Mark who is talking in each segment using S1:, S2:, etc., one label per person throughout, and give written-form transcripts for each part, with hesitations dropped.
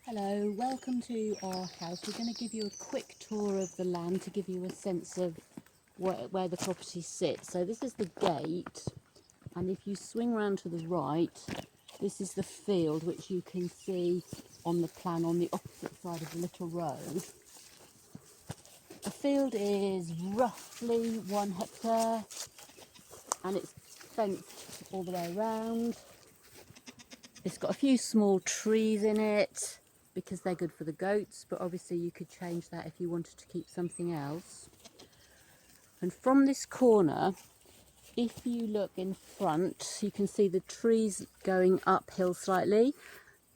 S1: Hello, welcome to our house. We're going to give you a quick tour of the land to give you a sense of where the property sits. So this is the gate, and if you swing round to the right, this is the field, which you can see on the plan on the opposite side of the little road. The field is roughly 1 hectare and it's fenced all the way around. It's got a few small trees in it because they're good for the goats, but obviously you could change that if you wanted to keep something else. And from this corner, if you look in front, you can see the trees going uphill slightly.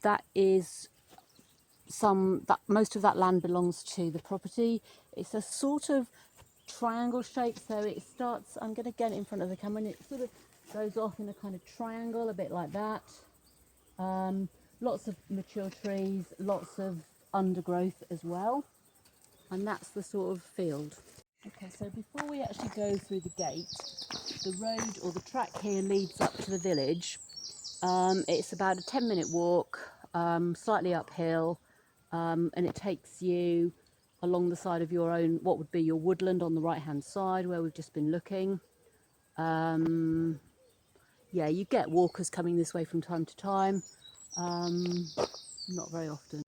S1: That is most of that land belongs to the property. It's a sort of triangle shape, so it starts, I'm going to get it in front of the camera, and it sort of goes off in a kind of triangle, a bit like that. Lots of mature trees, lots of undergrowth as well, and that's the sort of field. Okay, so before we actually go through the gate, the road or the track here leads up to the village. It's about a 10-minute walk, slightly uphill, and it takes you along the side of your own, what would be your woodland on the right hand side where we've just been looking. Yeah, you get walkers coming this way from time to time. Not very often.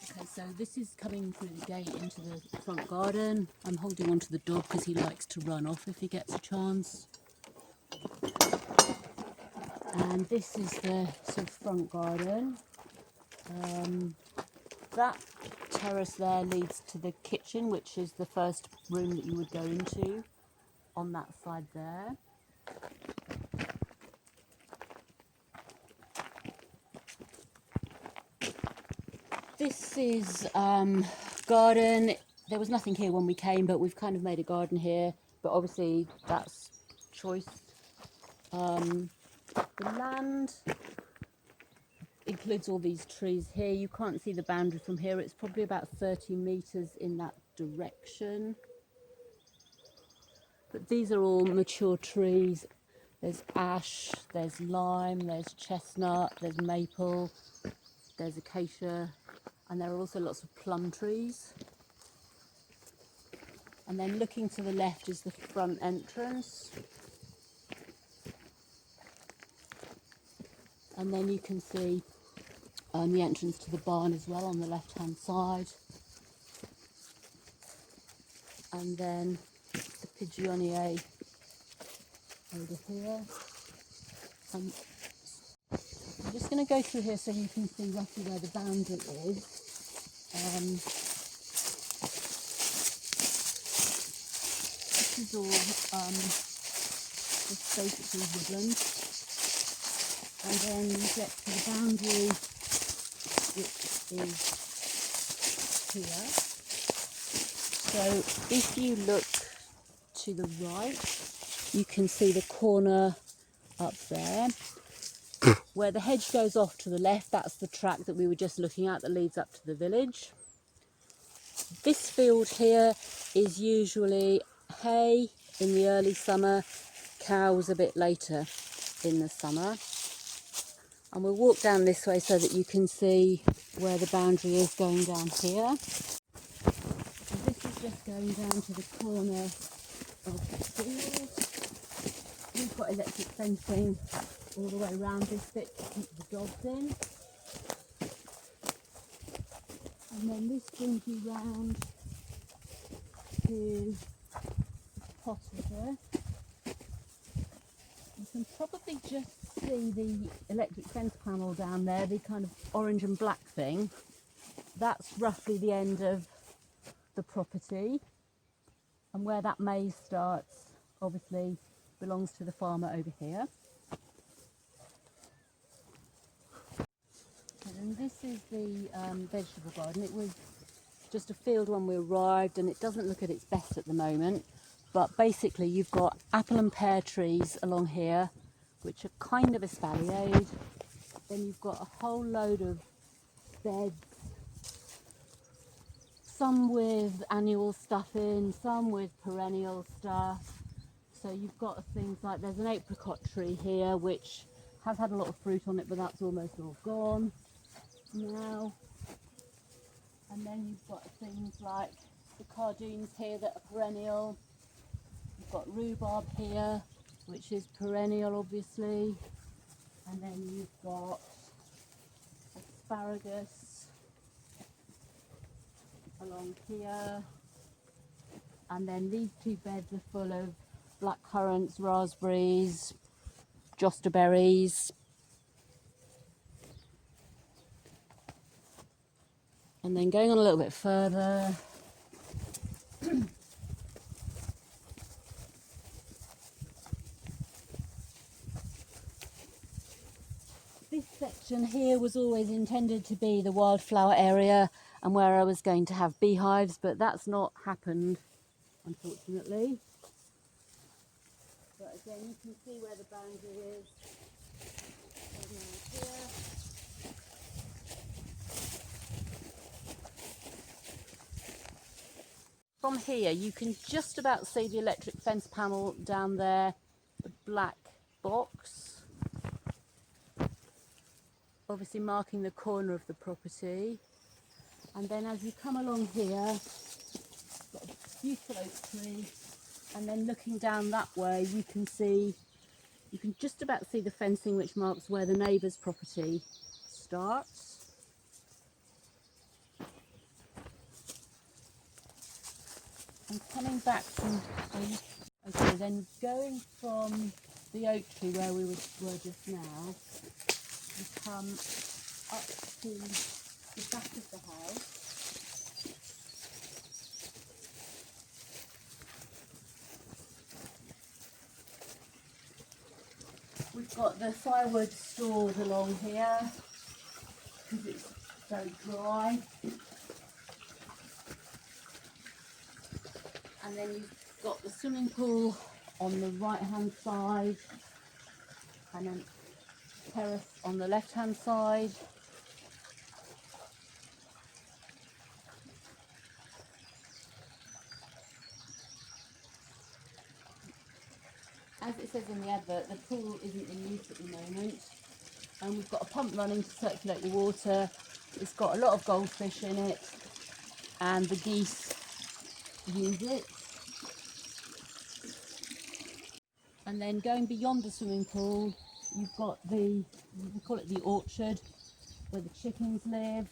S1: Okay, so this is coming through the gate into the front garden. I'm holding on to the dog because he likes to run off if he gets a chance. And this is the sort of front garden. That terrace there leads to the kitchen, which is the first room that you would go into on that side there. This is garden. There was nothing here when we came, but we've kind of made a garden here, but obviously that's choice. The land includes all these trees here. You can't see the boundary from here. It's probably about 30 metres in that direction. But these are all mature trees. There's ash, there's lime, there's chestnut, there's maple, there's acacia, and there are also lots of plum trees. And then looking to the left is the front entrance. And then you can see the entrance to the barn as well on the left hand side. And then the pigeonnier over here. I'm just going to go through here so you can see roughly where the boundary is. This is all just basically woodland. And then you get to the boundary, which is here. So if you look to the right, you can see the corner up there. Where the hedge goes off to the left, that's the track that we were just looking at that leads up to the village. This field here is usually hay in the early summer, cows a bit later in the summer. And we'll walk down this way so that you can see where the boundary is going down here. And this is just going down to the corner of the field. We've got electric fencing all the way around this bit to keep the dogs in. And then this brings you round to the potty here. You can probably just see the electric fence panel down there, the kind of orange and black thing. That's roughly the end of the property. And where that maze starts, obviously, belongs to the farmer over here. And this is the vegetable garden. It was just a field when we arrived, and it doesn't look at its best at the moment. But basically, you've got apple and pear trees along here, which are kind of espaliered. Then you've got a whole load of beds, some with annual stuff in, some with perennial stuff. So you've got things like, there's an apricot tree here, which has had a lot of fruit on it, but that's almost all gone now. And then you've got things like the cardoons here that are perennial. You've got rhubarb here, which is perennial obviously. And then you've got asparagus along here. And then these two beds are full of black currants, raspberries, jostaberries. And then going on a little bit further, this section here was always intended to be the wildflower area and where I was going to have beehives, but that's not happened, unfortunately. But again, you can see where the boundary is. Here. From here, you can just about see the electric fence panel down there, the black box, obviously marking the corner of the property. And then as you come along here, you've got a beautiful oak tree, and then looking down that way, you can just about see the fencing which marks where the neighbour's property starts. And coming back from, okay, then going from the oak tree where we were just now, we come up to the back of the house. We've got the firewood stored along here because it's very dry. And then you've got the swimming pool on the right hand side and then terrace on the left hand side. As it says in the advert, the pool isn't in use at the moment, and we've got a pump running to circulate the water. It's got a lot of goldfish in it and the geese use it. And then going beyond the swimming pool, you've got we call it the orchard, where the chickens live.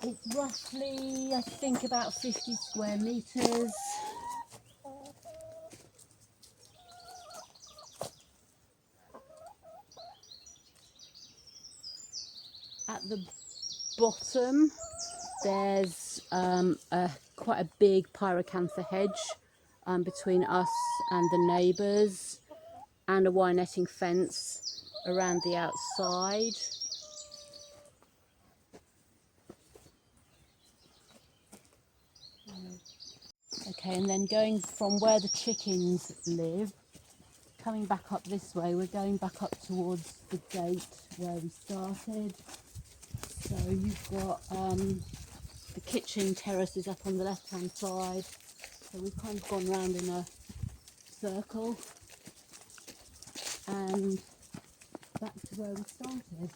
S1: It's roughly, I think, about 50 square metres. At the bottom, there's quite a big pyracantha hedge between us and the neighbours, and a wire netting fence around the outside. Okay, and then going from where the chickens live, coming back up this way, we're going back up towards the gate where we started. So you've got the kitchen terraces up on the left hand side. So we've kind of gone round in a circle and back to where we started.